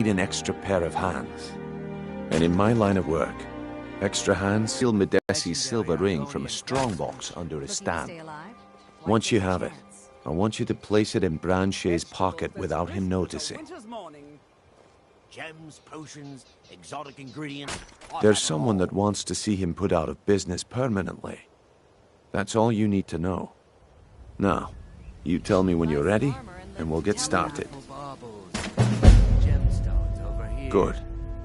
an extra pair of hands. And in my line of work, extra hands steal Medesi's silver ring from a strongbox under his stand. Once you have it, I want you to place it in Branchet's pocket without him noticing. Gems, potions, exotic ingredients. There's someone that wants to see him put out of business permanently. That's all you need to know. Now, you tell me when you're ready, and we'll get started. Good.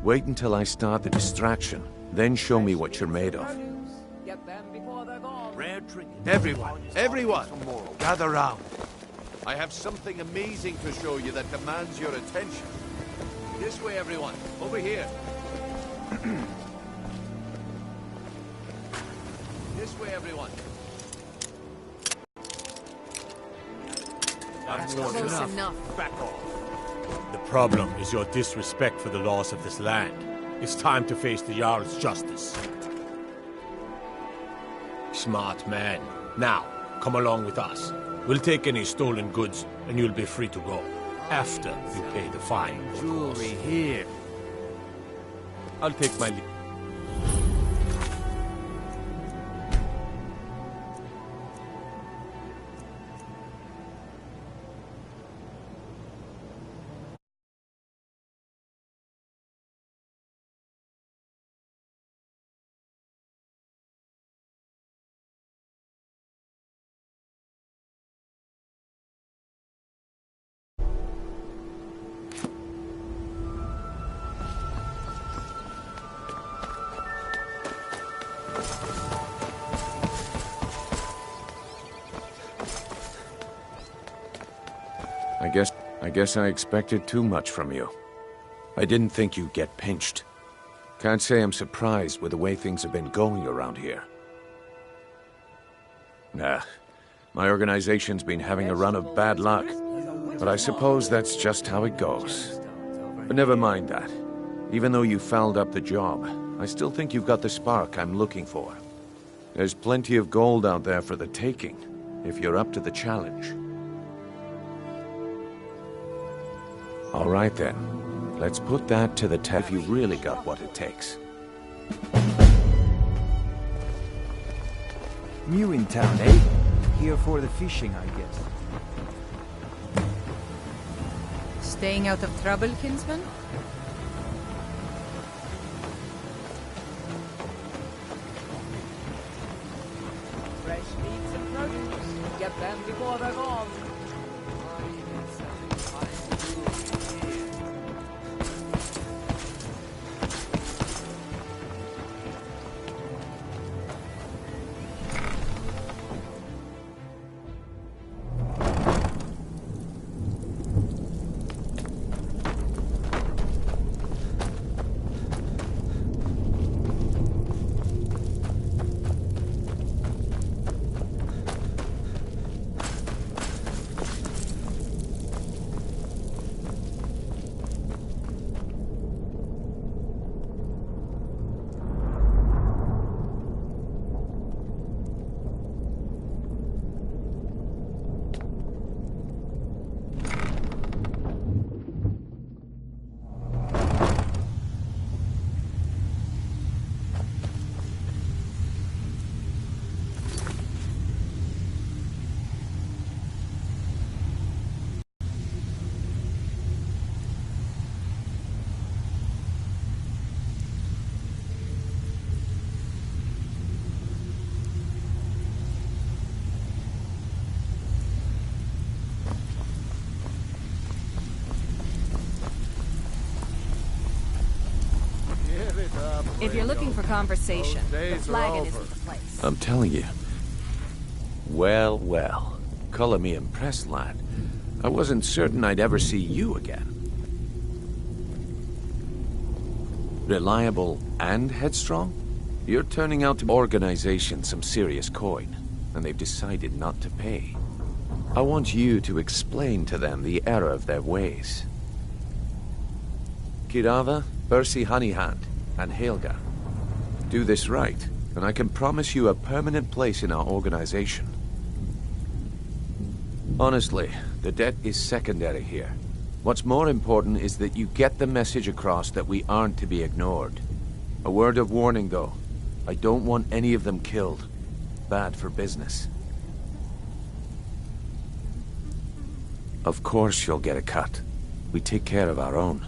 Wait until I start the distraction, then show me what you're made of. Everyone, gather round. I have something amazing to show you that demands your attention. This way, everyone. Over here. This way, everyone. That's Close enough. Back off. The problem is your disrespect for the laws of this land. It's time to face the Jarl's justice. Smart man. Now, come along with us. We'll take any stolen goods, and you'll be free to go. After you pay the fine. Jewelry here. I'll take my leave. I guess I expected too much from you. I didn't think you'd get pinched. Can't say I'm surprised with the way things have been going around here. Nah, my organization's been having a run of bad luck, but I suppose that's just how it goes. But never mind that. Even though you fouled up the job, I still think you've got the spark I'm looking for. There's plenty of gold out there for the taking, if you're up to the challenge. All right then, let's put that to the test if you really got what it takes. New in town, eh? Here for the fishing, I guess. Staying out of trouble, kinsman? Fresh meats and produce. Get them before they're gone. If you're looking for conversation, the flagon isn't the place. I'm telling you. Well, well. Color me impressed, lad. I wasn't certain I'd ever see you again. Reliable and headstrong? You're turning out to organization some serious coin, and they've decided not to pay. I want you to explain to them the error of their ways. Kirava, Percy Honeyhand, and Helga. Do this right, and I can promise you a permanent place in our organization. Honestly, the debt is secondary here. What's more important is that you get the message across that we aren't to be ignored. A word of warning, though. I don't want any of them killed. Bad for business. Of course you'll get a cut. We take care of our own.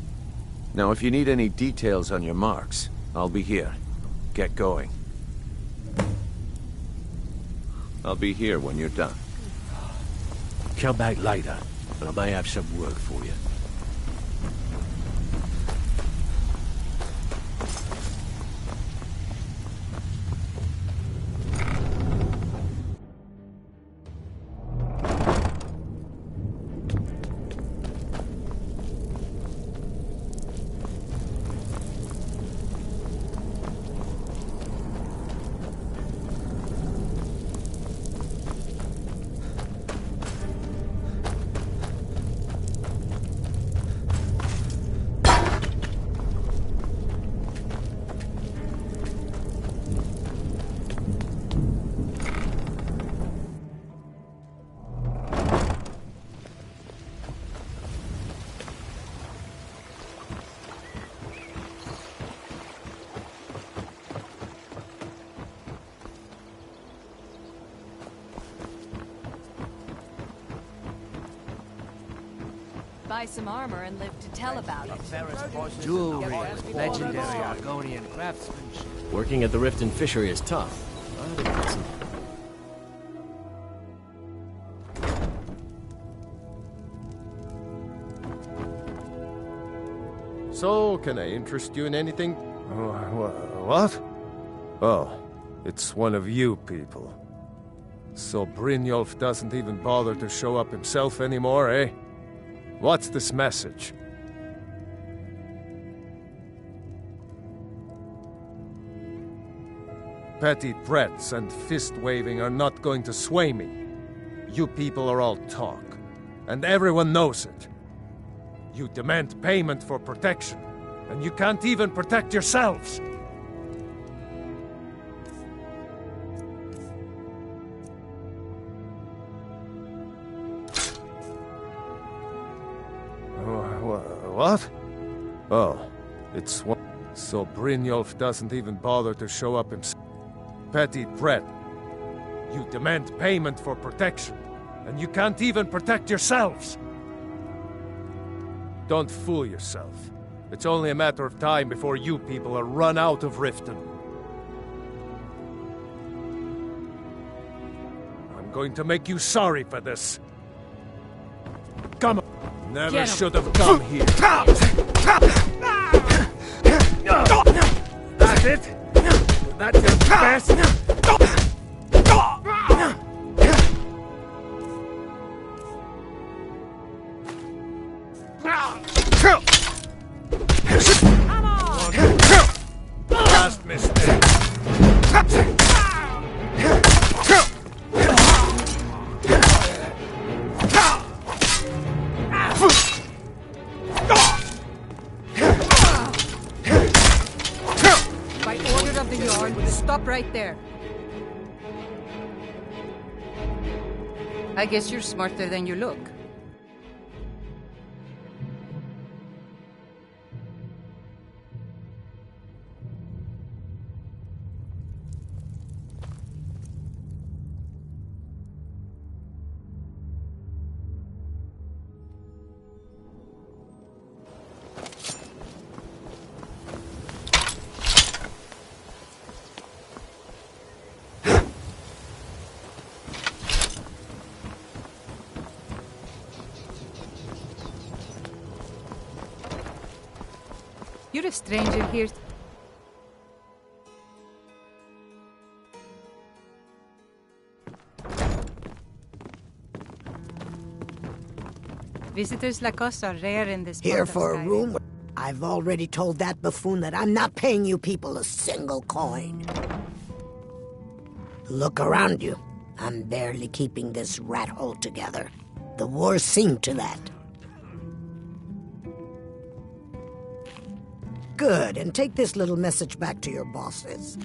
Now, if you need any details on your marks, I'll be here. Get going. I'll be here when you're done. Come back later, and I may have some work for you. Buy some armor and live to tell about it. Jewelry, legendary Argonian craftsmanship. Working at the Rift and Fishery is tough. But it's So, can I interest you in anything? What? Oh, it's one of you people. So Brynjolf doesn't even bother to show up himself anymore, eh? What's this message? Petty threats and fist-waving are not going to sway me. You people are all talk, and everyone knows it. You demand payment for protection, and you can't even protect yourselves! What? Oh, it's one. So Brynjolf doesn't even bother to show up himself. Petty threat. You demand payment for protection, and you can't even protect yourselves! Don't fool yourself. It's only a matter of time before you people are run out of Riften. I'm going to make you sorry for this. Come on. Never should have come here. That's it? That's your best? Last mistake. By order of the Yarn, stop right there. I guess you're smarter than you look. You're a stranger here. Visitors like us are rare in this Here part of for a Skyrim. room? I've already told that buffoon that I'm not paying you people a single coin. Look around you. I'm barely keeping this rat hole together. The war's seen to that. Good, and take this little message back to your bosses.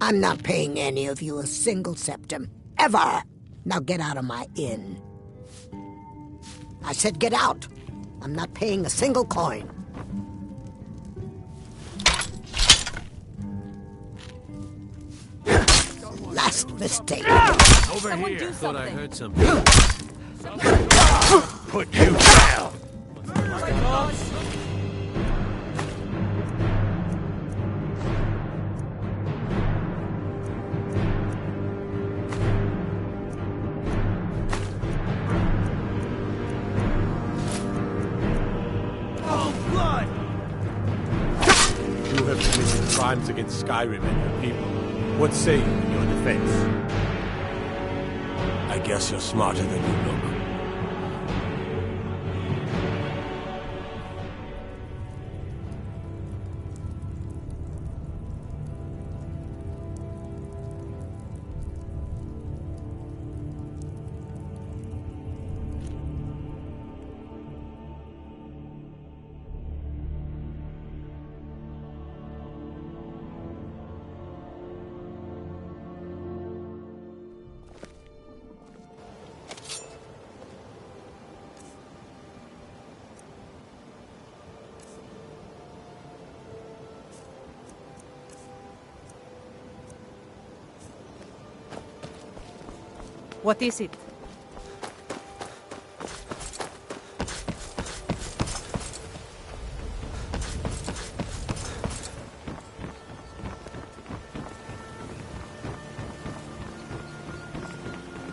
I'm not paying any of you a single septim. Ever! Now get out of my inn. I said get out! I'm not paying a single coin. Last mistake. Over Someone here. do Thought I something. heard something. Put you down! You have committed crimes against Skyrim and your people. What say you in your defense? I guess you're smarter than you look. What is it?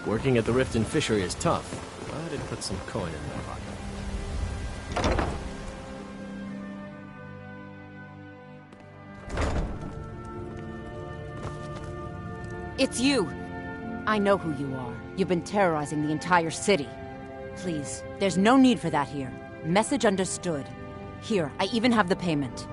Working at the Rift and Fishery is tough, but it puts some coin in my pocket. It's you! I know who you are. You've been terrorizing the entire city. Please, there's no need for that here. Message understood. Here, I even have the payment.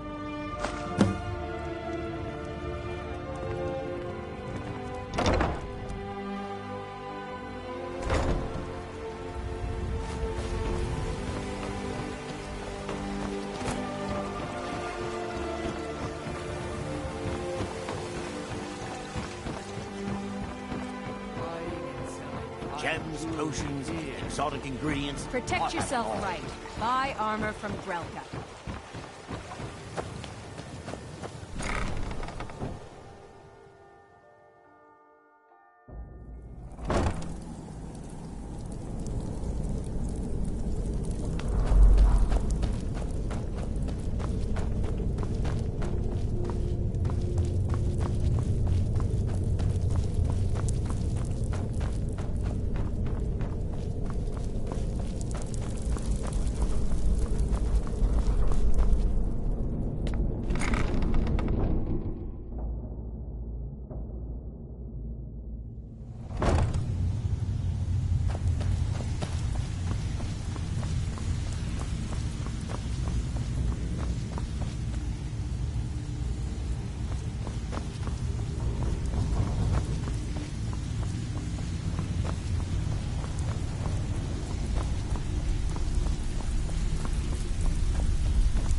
Gems, potions, exotic ingredients. Protect yourself right. Buy armor from Grelka.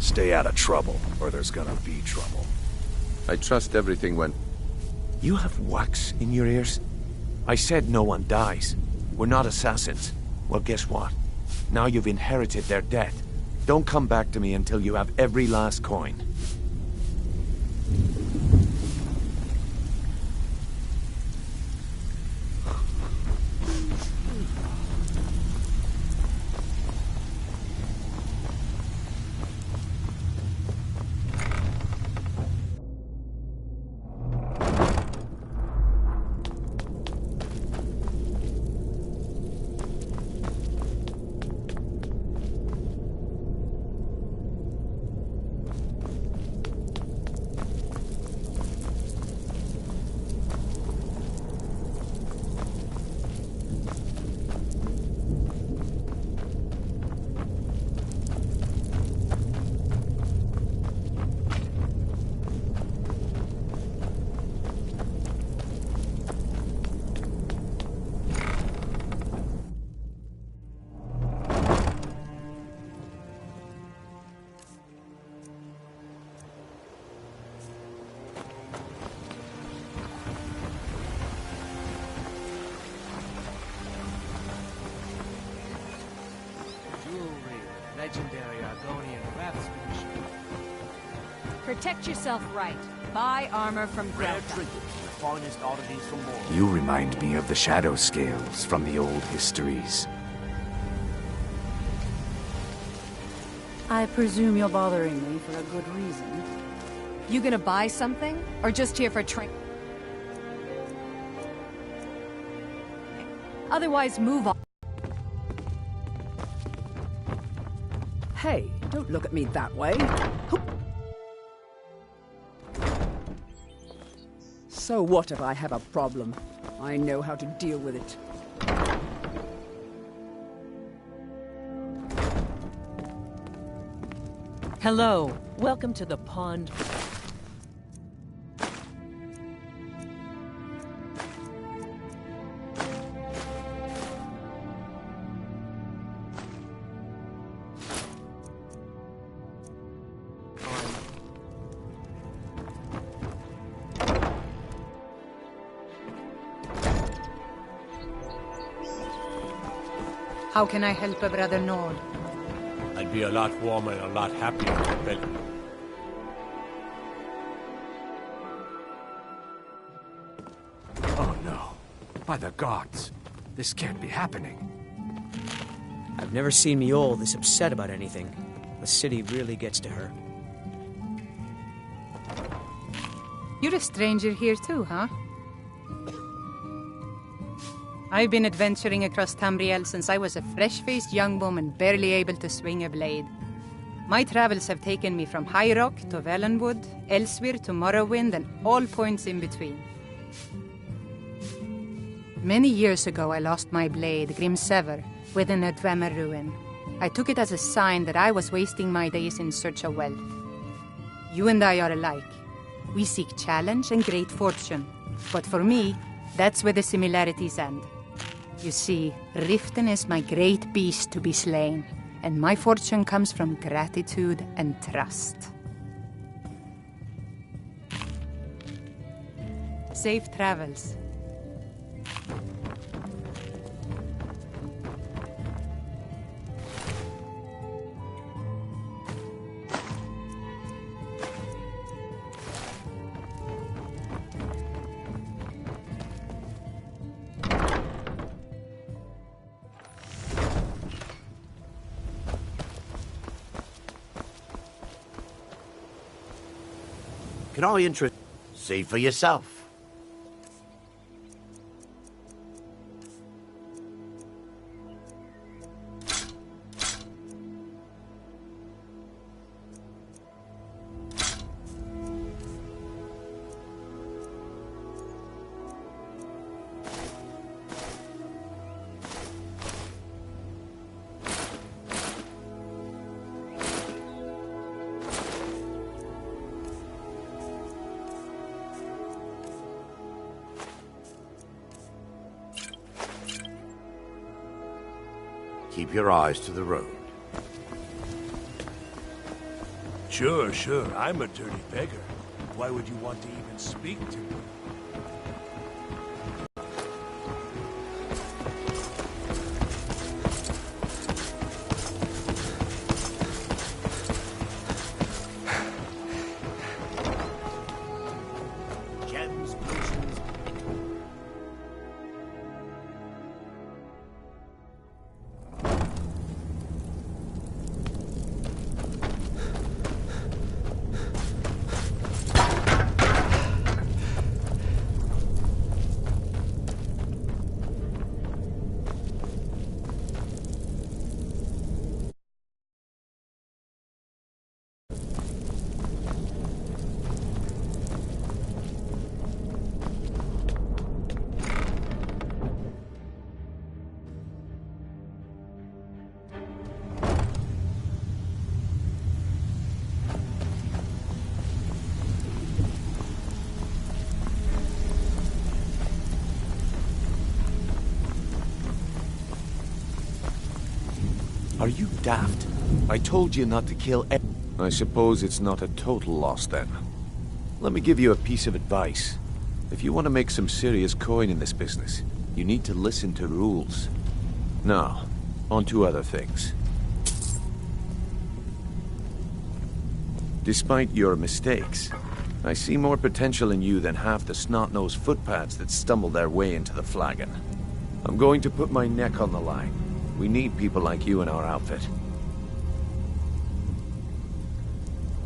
Stay out of trouble, or there's gonna be trouble. I trust everything went... You have wax in your ears? I said no one dies. We're not assassins. Well, guess what? Now you've inherited their death. Don't come back to me until you have every last coin. Protect yourself right. Buy armor from Grelka. You remind me of the shadow scales from the old histories. I presume you're bothering me for a good reason. You gonna buy something? Or just here for Otherwise, move on. Hey, don't look at me that way. So what if I have a problem? I know how to deal with it. Hello. Welcome to the pond. How can I help a brother Nord? I'd be a lot warmer and a lot happier in my belly. Oh no. By the gods. This can't be happening. I've never seen Mjol this upset about anything. The city really gets to her. You're a stranger here too, huh? I've been adventuring across Tamriel since I was a fresh-faced young woman barely able to swing a blade. My travels have taken me from High Rock to Valenwood, Elsewhere to Morrowind, and all points in between. Many years ago I lost my blade, Grimsever, within a Dwemer ruin. I took it as a sign that I was wasting my days in search of wealth. You and I are alike. We seek challenge and great fortune. But for me, that's where the similarities end. You see, Riften is my great beast to be slain, and my fortune comes from gratitude and trust. Safe travels. Can I interest? See for yourself. Keep your eyes to the road. Sure. I'm a dirty beggar. Why would you want to even speak to me? Gems, potions. Are you daft? I told you not to kill I suppose it's not a total loss then. Let me give you a piece of advice. If you want to make some serious coin in this business, you need to listen to rules. Now, on to other things. Despite your mistakes, I see more potential in you than half the snot-nosed footpads that stumbled their way into the flagon. I'm going to put my neck on the line. We need people like you in our outfit.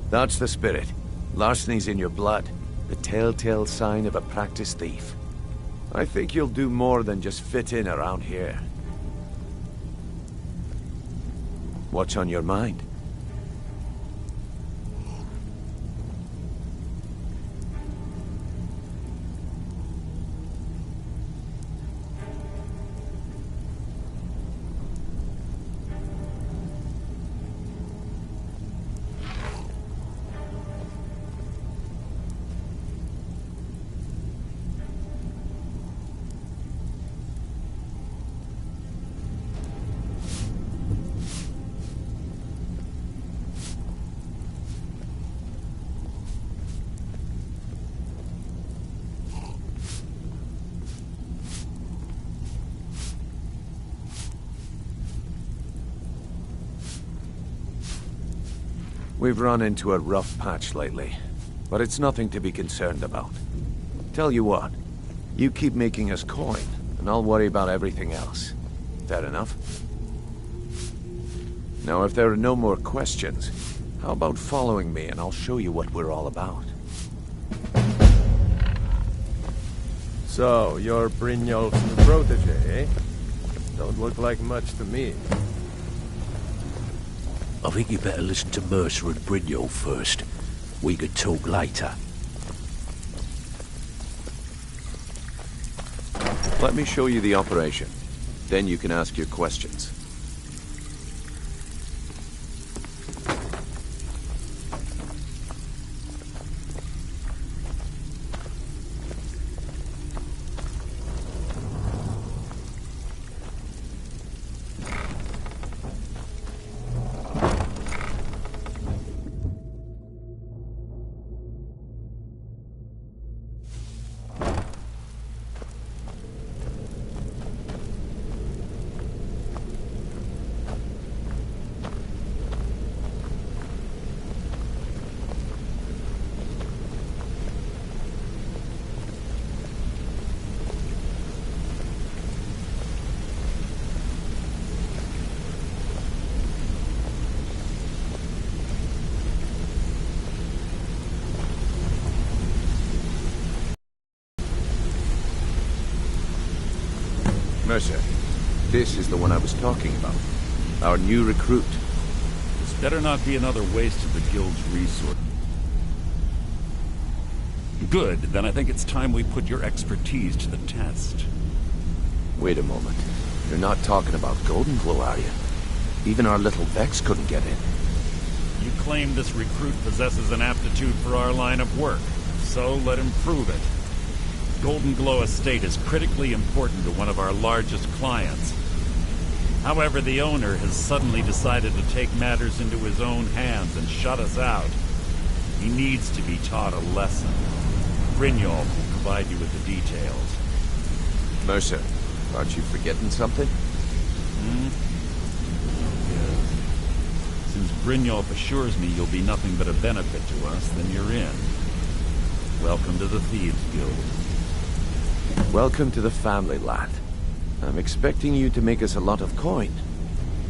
That's the spirit. Larceny's in your blood. The telltale sign of a practiced thief. I think you'll do more than just fit in around here. What's on your mind? We've run into a rough patch lately, but it's nothing to be concerned about. Tell you what, you keep making us coin, and I'll worry about everything else. Fair enough? Now, if there are no more questions, how about following me and I'll show you what we're all about? So, you're Brynjolf's new protege, eh? Don't look like much to me. I think you better listen to Mercer and Brynjolf first. We could talk later. Let me show you the operation. Then you can ask your questions. Mercer, this is the one I was talking about. Our new recruit. This better not be another waste of the guild's resource. Good, then I think it's time we put your expertise to the test. Wait a moment. You're not talking about Golden Glow, are you? Even our little Vex couldn't get in. You claim this recruit possesses an aptitude for our line of work, so let him prove it. Golden Glow Estate is critically important to one of our largest clients. However, the owner has suddenly decided to take matters into his own hands and shut us out. He needs to be taught a lesson. Brynjolf will provide you with the details. Mercer, aren't you forgetting something? Yes. Since Brynjolf assures me you'll be nothing but a benefit to us, then you're in. Welcome to the Thieves Guild. Welcome to the family, lad. I'm expecting you to make us a lot of coin,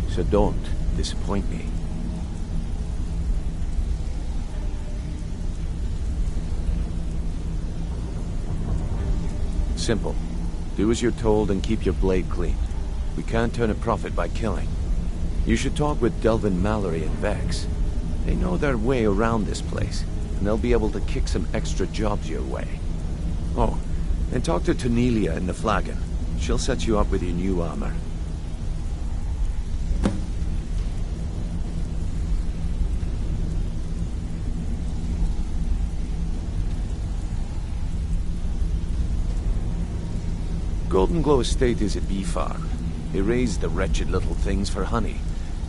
so don't disappoint me. Simple. Do as you're told and keep your blade clean. We can't turn a profit by killing. You should talk with Delvin Mallory and Vex. They know their way around this place, and they'll be able to kick some extra jobs your way. Oh, and talk to Tanelia in the Flagon. She'll set you up with your new armor. Golden Glow Estate is a bee farm. They raise the wretched little things for honey.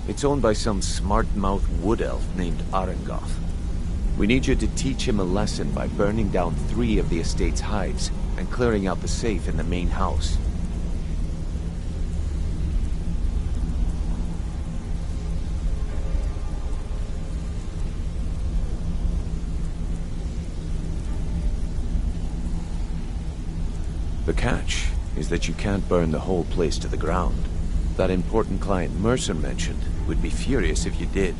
It's owned by some smart-mouthed wood elf named Arengoth. We need you to teach him a lesson by burning down 3 of the estate's hives and clearing out the safe in the main house. The catch is that you can't burn the whole place to the ground. That important client Mercer mentioned would be furious if you did.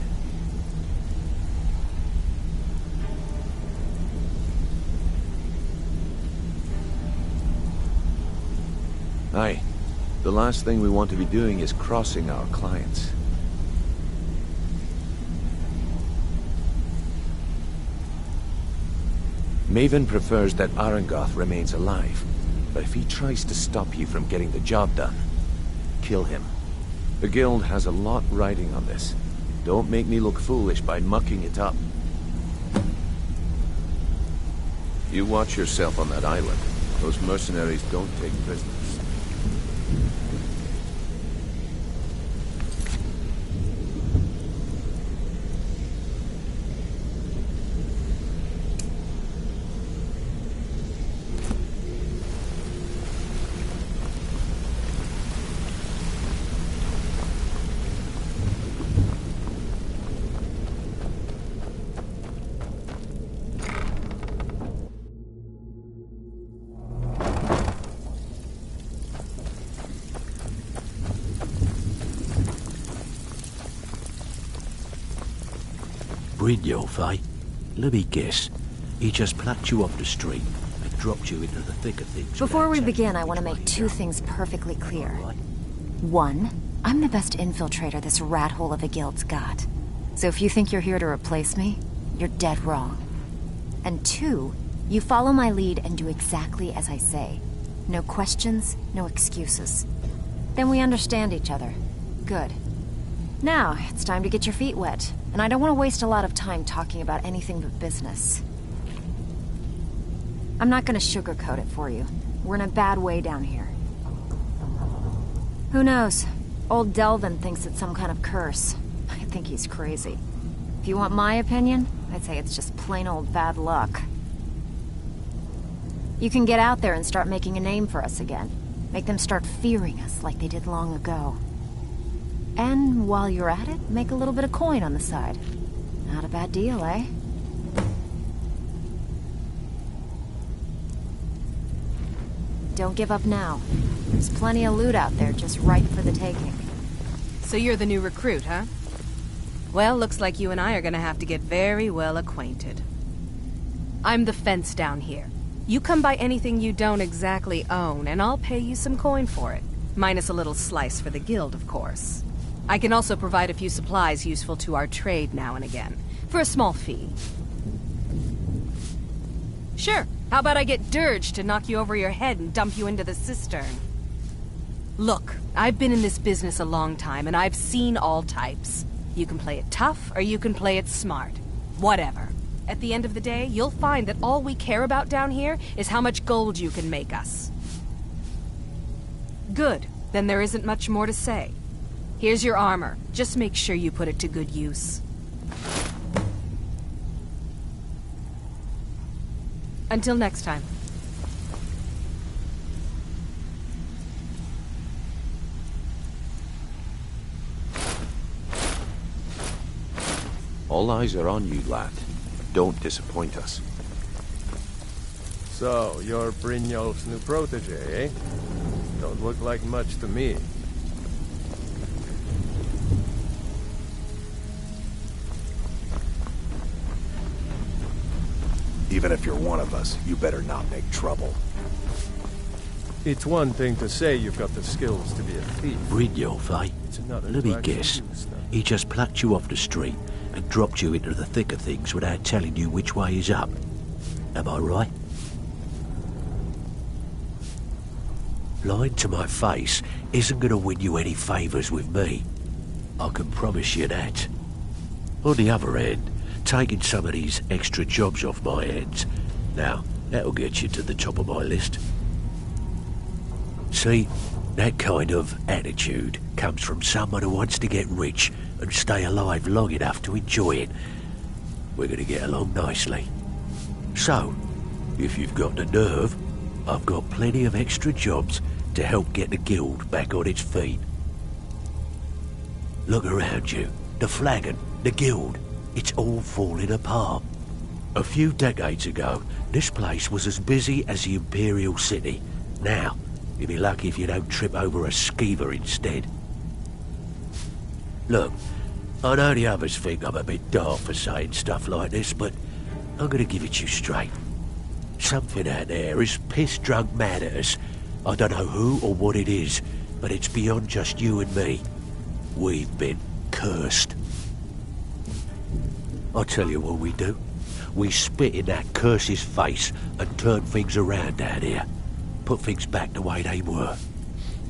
Aye. The last thing we want to be doing is crossing our clients. Maven prefers that Arangoth remains alive, but if he tries to stop you from getting the job done, kill him. The Guild has a lot riding on this. Don't make me look foolish by mucking it up. You watch yourself on that island. Those mercenaries don't take prisoners. Brynjolf, eh? Let me guess. He just plucked you off the street and dropped you into the thick of things. Before we begin, I want to make two things perfectly clear. One, I'm the best infiltrator this rat hole of a guild's got. So if you think you're here to replace me, you're dead wrong. And two, you follow my lead and do exactly as I say. No questions, no excuses. Then we understand each other. Good. Now, it's time to get your feet wet. And I don't want to waste a lot of time talking about anything but business. I'm not going to sugarcoat it for you. We're in a bad way down here. Who knows? Old Delvin thinks it's some kind of curse. I think he's crazy. If you want my opinion, I'd say it's just plain old bad luck. You can get out there and start making a name for us again. Make them start fearing us like they did long ago. And while you're at it, make a little bit of coin on the side. Not a bad deal, eh? Don't give up now. There's plenty of loot out there just ripe for the taking. So you're the new recruit, huh? Well, looks like you and I are gonna have to get very well acquainted. I'm the fence down here. You come by anything you don't exactly own, and I'll pay you some coin for it. Minus a little slice for the guild, of course. I can also provide a few supplies useful to our trade now and again, for a small fee. Sure, how about I get Dirge to knock you over your head and dump you into the cistern? Look, I've been in this business a long time, and I've seen all types. You can play it tough, or you can play it smart. Whatever. At the end of the day, you'll find that all we care about down here is how much gold you can make us. Good, then there isn't much more to say. Here's your armor. Just make sure you put it to good use. Until next time. All eyes are on you, lad. Don't disappoint us. So, you're Brynjolf's new protege, eh? Don't look like much to me. Even if you're one of us, you better not make trouble. It's one thing to say you've got the skills to be a thief. Brynjolf, eh? Let me guess. He just plucked you off the street and dropped you into the thick of things without telling you which way is up. Am I right? Lying to my face isn't going to win you any favours with me. I can promise you that. On the other hand, taking some of these extra jobs off my hands, now, that'll get you to the top of my list. See, that kind of attitude comes from someone who wants to get rich and stay alive long enough to enjoy it. We're going to get along nicely. So, if you've got the nerve, I've got plenty of extra jobs to help get the guild back on its feet. Look around you. The flagon, the guild, it's all falling apart. A few decades ago, this place was as busy as the Imperial City, Now, you'll be lucky if you don't trip over a skeever instead. Look, I know the others think I'm a bit daft for saying stuff like this, but I'm gonna give it to you straight. Something out there is piss-drunk mad at us. I don't know who or what it is, but it's beyond just you and me. We've been cursed. I'll tell you what we do. We spit in that curse's face and turn things around down here. Put things back the way they were.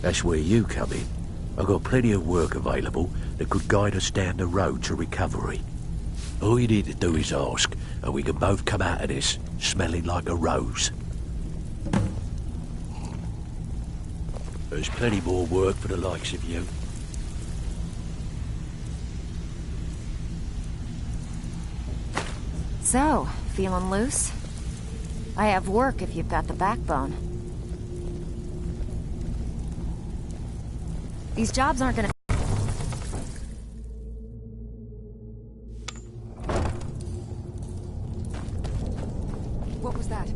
That's where you come in. I've got plenty of work available that could guide us down the road to recovery. All you need to do is ask, and we can both come out of this smelling like a rose. There's plenty more work for the likes of you. So, feeling loose? I have work if you've got the backbone. These jobs aren't gonna... What was that?